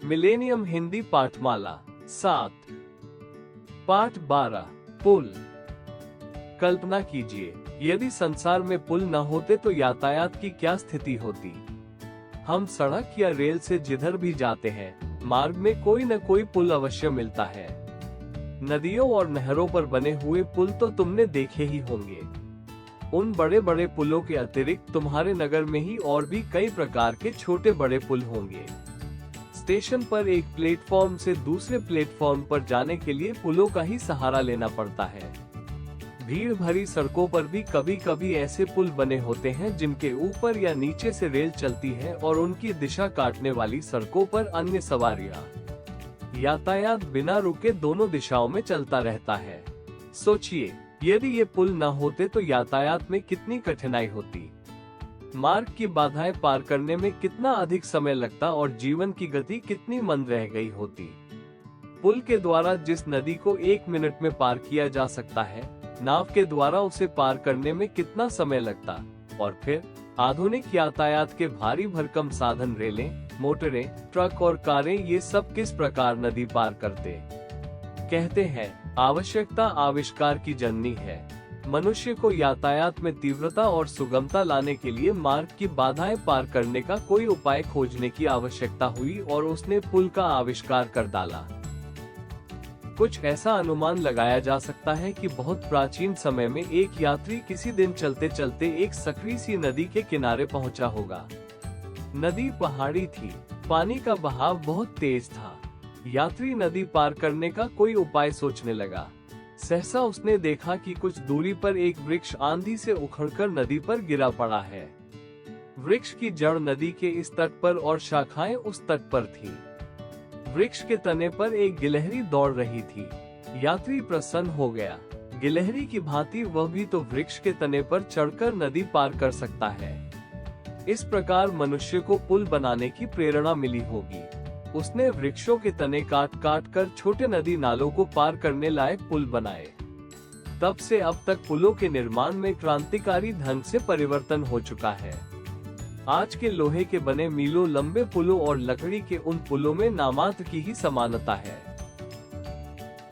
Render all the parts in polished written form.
Millennium Hindi पाठमाला 7 पाठ 12 पुल। कल्पना कीजिए, यदि संसार में पुल न होते तो यातायात की क्या स्थिति होती। हम सड़क या रेल से जिधर भी जाते हैं, मार्ग में कोई न कोई पुल अवश्य मिलता है। नदियों और नहरों पर बने हुए पुल तो तुमने देखे ही होंगे। उन बड़े बड़े पुलों के अतिरिक्त तुम्हारे नगर में ही और भी कई प्रकार के छोटे बड़े पुल होंगे। स्टेशन पर एक प्लेटफॉर्म से दूसरे प्लेटफॉर्म पर जाने के लिए पुलों का ही सहारा लेना पड़ता है। भीड़ भरी सड़कों पर भी कभी कभी ऐसे पुल बने होते हैं जिनके ऊपर या नीचे से रेल चलती है और उनकी दिशा काटने वाली सड़कों पर अन्य सवारियां। यातायात बिना रुके दोनों दिशाओं में चलता रहता है। सोचिए, यदि ये पुल न होते तो यातायात में कितनी कठिनाई होती। मार्ग की बाधाएं पार करने में कितना अधिक समय लगता और जीवन की गति कितनी मंद रह गई होती। पुल के द्वारा जिस नदी को 1 मिनट में पार किया जा सकता है, नाव के द्वारा उसे पार करने में कितना समय लगता। और फिर आधुनिक यातायात के भारी भरकम साधन रेलें, मोटरें, ट्रक और कारें, ये सब किस प्रकार नदी पार करते। कहते हैं, आवश्यकता आविष्कार की जननी है। मनुष्य को यातायात में तीव्रता और सुगमता लाने के लिए मार्ग की बाधाएं पार करने का कोई उपाय खोजने की आवश्यकता हुई और उसने पुल का आविष्कार कर डाला। कुछ ऐसा अनुमान लगाया जा सकता है कि बहुत प्राचीन समय में एक यात्री किसी दिन चलते चलते एक सकरी सी नदी के किनारे पहुंचा होगा। नदी पहाड़ी थी, पानी का बहाव बहुत तेज था। यात्री नदी पार करने का कोई उपाय सोचने लगा। सहसा उसने देखा कि कुछ दूरी पर एक वृक्ष आंधी से उखड़कर नदी पर गिरा पड़ा है। वृक्ष की जड़ नदी के इस तट पर और शाखाएं उस तट पर थी। वृक्ष के तने पर एक गिलहरी दौड़ रही थी। यात्री प्रसन्न हो गया। गिलहरी की भांति वह भी तो वृक्ष के तने पर चढ़कर नदी पार कर सकता है। इस प्रकार मनुष्य को पुल बनाने की प्रेरणा मिली होगी। उसने वृक्षों के तने काट काट कर छोटे नदी नालों को पार करने लायक पुल बनाए। तब से अब तक पुलों के निर्माण में क्रांतिकारी ढंग से परिवर्तन हो चुका है। आज के लोहे के बने मीलों लंबे पुलों और लकड़ी के उन पुलों में नामात्र की ही समानता है।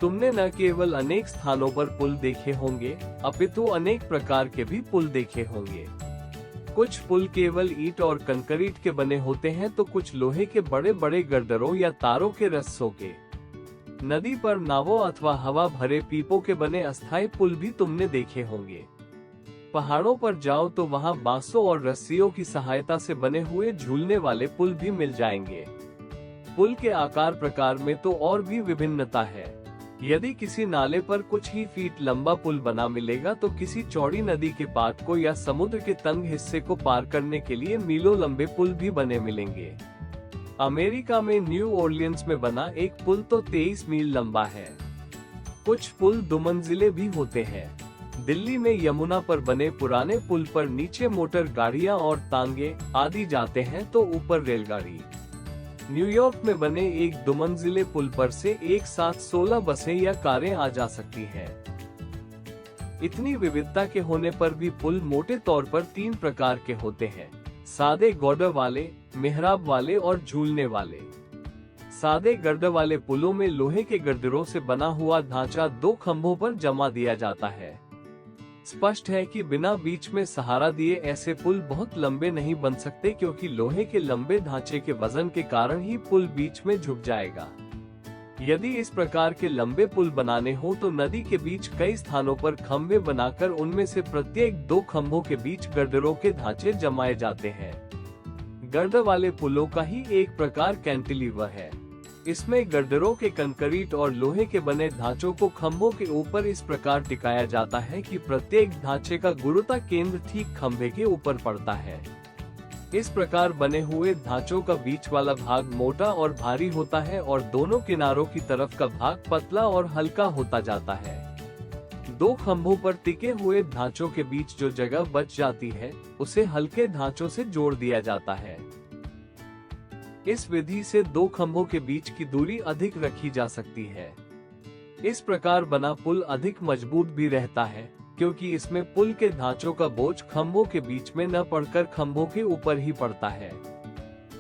तुमने न केवल अनेक स्थानों पर पुल देखे होंगे, अपितु अनेक प्रकार के भी पुल देखे होंगे। कुछ पुल केवल ईंट और कंक्रीट के बने होते हैं तो कुछ लोहे के बड़े बड़े गर्दरों या तारों के रस्सों के। नदी पर नावों अथवा हवा भरे पीपों के बने अस्थायी पुल भी तुमने देखे होंगे। पहाड़ों पर जाओ तो वहां बांसों और रस्सियों की सहायता से बने हुए झूलने वाले पुल भी मिल जाएंगे। पुल के आकार प्रकार में तो और भी विभिन्नता है। यदि किसी नाले पर कुछ ही फीट लंबा पुल बना मिलेगा तो किसी चौड़ी नदी के पाट को या समुद्र के तंग हिस्से को पार करने के लिए मीलों लंबे पुल भी बने मिलेंगे। अमेरिका में न्यू ऑरलियंस में बना एक पुल तो 23 मील लंबा है। कुछ पुल दुमंजिले भी होते हैं। दिल्ली में यमुना पर बने पुराने पुल पर नीचे मोटर गाड़ियां और तांगे आदि जाते हैं तो ऊपर रेलगाड़ी। न्यूयॉर्क में बने एक दुमंजिले पुल पर से एक साथ 16 बसें या कारें आ जा सकती हैं। इतनी विविधता के होने पर भी पुल मोटे तौर पर 3 प्रकार के होते हैं: सादे गर्डर वाले, मेहराब वाले और झूलने वाले। सादे गर्डर वाले पुलों में लोहे के गर्दरों से बना हुआ ढांचा 2 खंभों पर जमा दिया जाता है। स्पष्ट है कि बिना बीच में सहारा दिए ऐसे पुल बहुत लंबे नहीं बन सकते, क्योंकि लोहे के लंबे ढांचे के वजन के कारण ही पुल बीच में झुक जाएगा। यदि इस प्रकार के लंबे पुल बनाने हो तो नदी के बीच कई स्थानों पर खंभे बनाकर उनमें से प्रत्येक 2 खंभों के बीच गर्दरों के ढांचे जमाए जाते हैं। गर्दर वाले पुलों का ही एक प्रकार कैंटिलीवर है। इसमें गर्दरों के कंक्रीट और लोहे के बने ढांचों को खंभों के ऊपर इस प्रकार टिकाया जाता है कि प्रत्येक ढांचे का गुरुता केंद्र ठीक खंभे के ऊपर पड़ता है। इस प्रकार बने हुए ढांचों का बीच वाला भाग मोटा और भारी होता है और दोनों किनारों की तरफ का भाग पतला और हल्का होता जाता है। 2 खंभों पर टिके हुए ढांचों के बीच जो जगह बच जाती है उसे हल्के ढांचों से जोड़ दिया जाता है। इस विधि से 2 खंभों के बीच की दूरी अधिक रखी जा सकती है। इस प्रकार बना पुल अधिक मजबूत भी रहता है, क्योंकि इसमें पुल के ढांचों का बोझ खंभों के बीच में न पड़कर खंभों के ऊपर ही पड़ता है।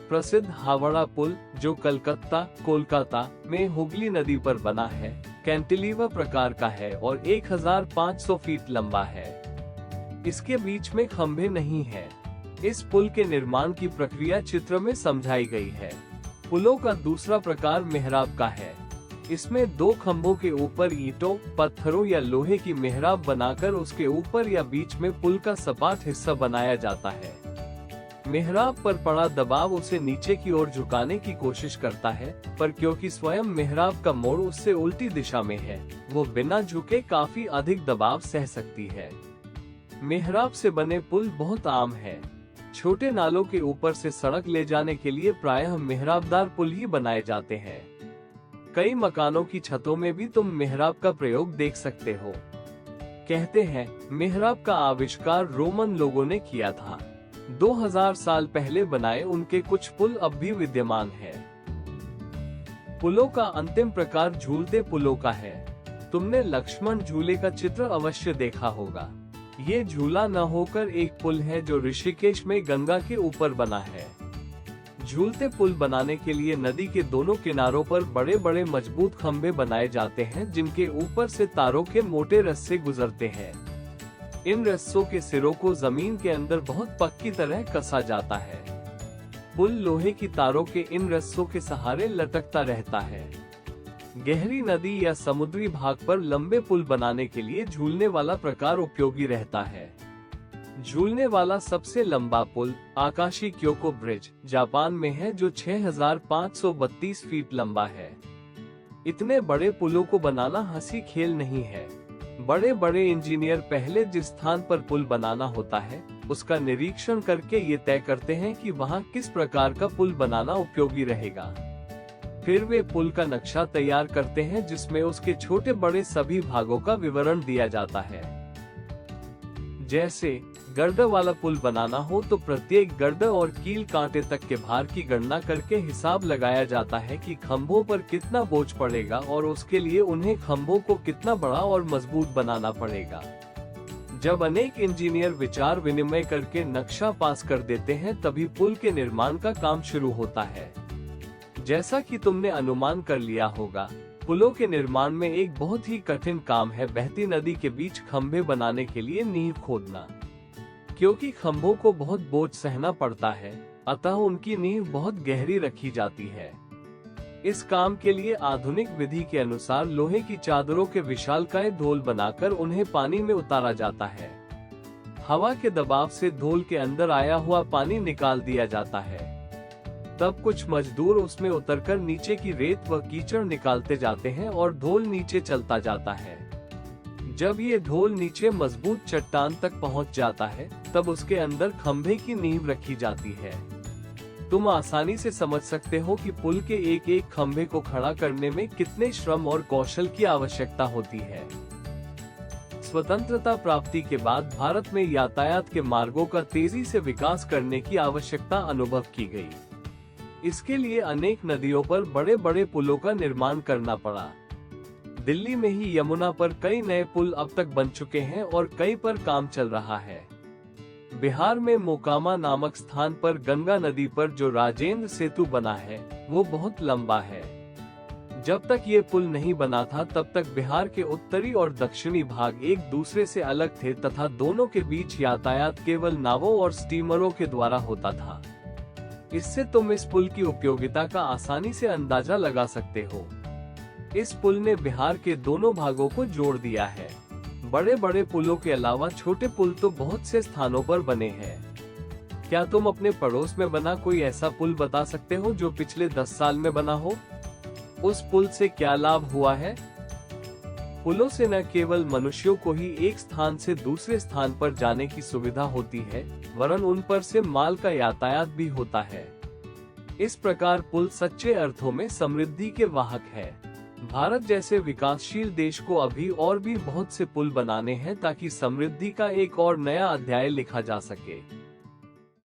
प्रसिद्ध हावड़ा पुल, जो कलकत्ता, कोलकाता में हुगली नदी पर बना है, कैंटिलीवर प्रकार का है और 1500 फीट लंबा है। इसके बीच में खंभे नहीं है। इस पुल के निर्माण की प्रक्रिया चित्र में समझाई गई है। पुलों का दूसरा प्रकार मेहराब का है। इसमें दो खंभों के ऊपर ईंटों, पत्थरों या लोहे की मेहराब बनाकर उसके ऊपर या बीच में पुल का सपाट हिस्सा बनाया जाता है। मेहराब पर पड़ा दबाव उसे नीचे की ओर झुकाने की कोशिश करता है, पर क्योंकि स्वयं मेहराब का मोड़ उससे उल्टी दिशा में है, वो बिना झुके काफी अधिक दबाव सह सकती है। मेहराब से बने पुल बहुत आम है। छोटे नालों के ऊपर से सड़क ले जाने के लिए प्रायः मेहराबदार पुल ही बनाए जाते हैं। कई मकानों की छतों में भी तुम मेहराब का प्रयोग देख सकते हो। कहते हैं मेहराब का आविष्कार रोमन लोगों ने किया था। 2000 साल पहले बनाए उनके कुछ पुल अब भी विद्यमान है। पुलों का अंतिम प्रकार झूलते पुलों का है। तुमने लक्ष्मण झूले का चित्र अवश्य देखा होगा। ये झूला न होकर एक पुल है जो ऋषिकेश में गंगा के ऊपर बना है। झूलते पुल बनाने के लिए नदी के दोनों किनारों पर बड़े बड़े मजबूत खंभे बनाए जाते हैं, जिनके ऊपर से तारों के मोटे रस्से गुजरते हैं। इन रस्सों के सिरों को जमीन के अंदर बहुत पक्की तरह कसा जाता है। पुल लोहे की तारों के इन रस्सों के सहारे लटकता रहता है। गहरी नदी या समुद्री भाग पर लंबे पुल बनाने के लिए झूलने वाला प्रकार उपयोगी रहता है। झूलने वाला सबसे लंबा पुल आकाशी क्योको ब्रिज जापान में है, जो 6532 फीट लंबा है। इतने बड़े पुलों को बनाना हंसी खेल नहीं है। बड़े बड़े इंजीनियर पहले जिस स्थान पर पुल बनाना होता है, उसका निरीक्षण करके ये तय करते हैं कि वहाँ किस प्रकार का पुल बनाना उपयोगी रहेगा। फिर वे पुल का नक्शा तैयार करते हैं, जिसमें उसके छोटे बड़े सभी भागों का विवरण दिया जाता है। जैसे गर्दर वाला पुल बनाना हो तो प्रत्येक गर्दर और कील कांटे तक के भार की गणना करके हिसाब लगाया जाता है कि खंभों पर कितना बोझ पड़ेगा और उसके लिए उन्हें खंभों को कितना बड़ा और मजबूत बनाना पड़ेगा। जब अनेक इंजीनियर विचार विनिमय करके नक्शा पास कर देते हैं, तभी पुल के निर्माण का काम शुरू होता है। जैसा कि तुमने अनुमान कर लिया होगा, पुलों के निर्माण में एक बहुत ही कठिन काम है बहती नदी के बीच खंभे बनाने के लिए नींव खोदना। क्योंकि खंभों को बहुत बोझ सहना पड़ता है, अतः उनकी नींव बहुत गहरी रखी जाती है। इस काम के लिए आधुनिक विधि के अनुसार लोहे की चादरों के विशालकाय धोल बनाकर उन्हें पानी में उतारा जाता है। हवा के दबाव से धोल के अंदर आया हुआ पानी निकाल दिया जाता है। तब कुछ मजदूर उसमें उतरकर नीचे की रेत व कीचड़ निकालते जाते हैं और धोल नीचे चलता जाता है। जब ये धोल नीचे मजबूत चट्टान तक पहुंच जाता है, तब उसके अंदर खंभे की नींव रखी जाती है। तुम आसानी से समझ सकते हो कि पुल के एक एक खंभे को खड़ा करने में कितने श्रम और कौशल की आवश्यकता होती है। स्वतंत्रता प्राप्ति के बाद भारत में यातायात के मार्गों का तेजी से विकास करने की आवश्यकता अनुभव की गई। इसके लिए अनेक नदियों पर बड़े बड़े पुलों का निर्माण करना पड़ा। दिल्ली में ही यमुना पर कई नए पुल अब तक बन चुके हैं और कई पर काम चल रहा है। बिहार में मोकामा नामक स्थान पर गंगा नदी पर जो राजेंद्र सेतु बना है, वो बहुत लंबा है। जब तक ये पुल नहीं बना था, तब तक बिहार के उत्तरी और दक्षिणी भाग एक दूसरे से अलग थे तथा दोनों के बीच यातायात केवल नावों और स्टीमरों के द्वारा होता था। इससे तुम इस पुल की उपयोगिता का आसानी से अंदाजा लगा सकते हो। इस पुल ने बिहार के दोनों भागों को जोड़ दिया है। बड़े बड़े पुलों के अलावा छोटे पुल तो बहुत से स्थानों पर बने हैं। क्या तुम अपने पड़ोस में बना कोई ऐसा पुल बता सकते हो जो पिछले 10 साल में बना हो? उस पुल से क्या लाभ हुआ है? पुलों से न केवल मनुष्यों को ही एक स्थान से दूसरे स्थान पर जाने की सुविधा होती है, वरन उन पर से माल का यातायात भी होता है। इस प्रकार पुल सच्चे अर्थों में समृद्धि के वाहक है। भारत जैसे विकासशील देश को अभी और भी बहुत से पुल बनाने हैं ताकि समृद्धि का एक और नया अध्याय लिखा जा सके।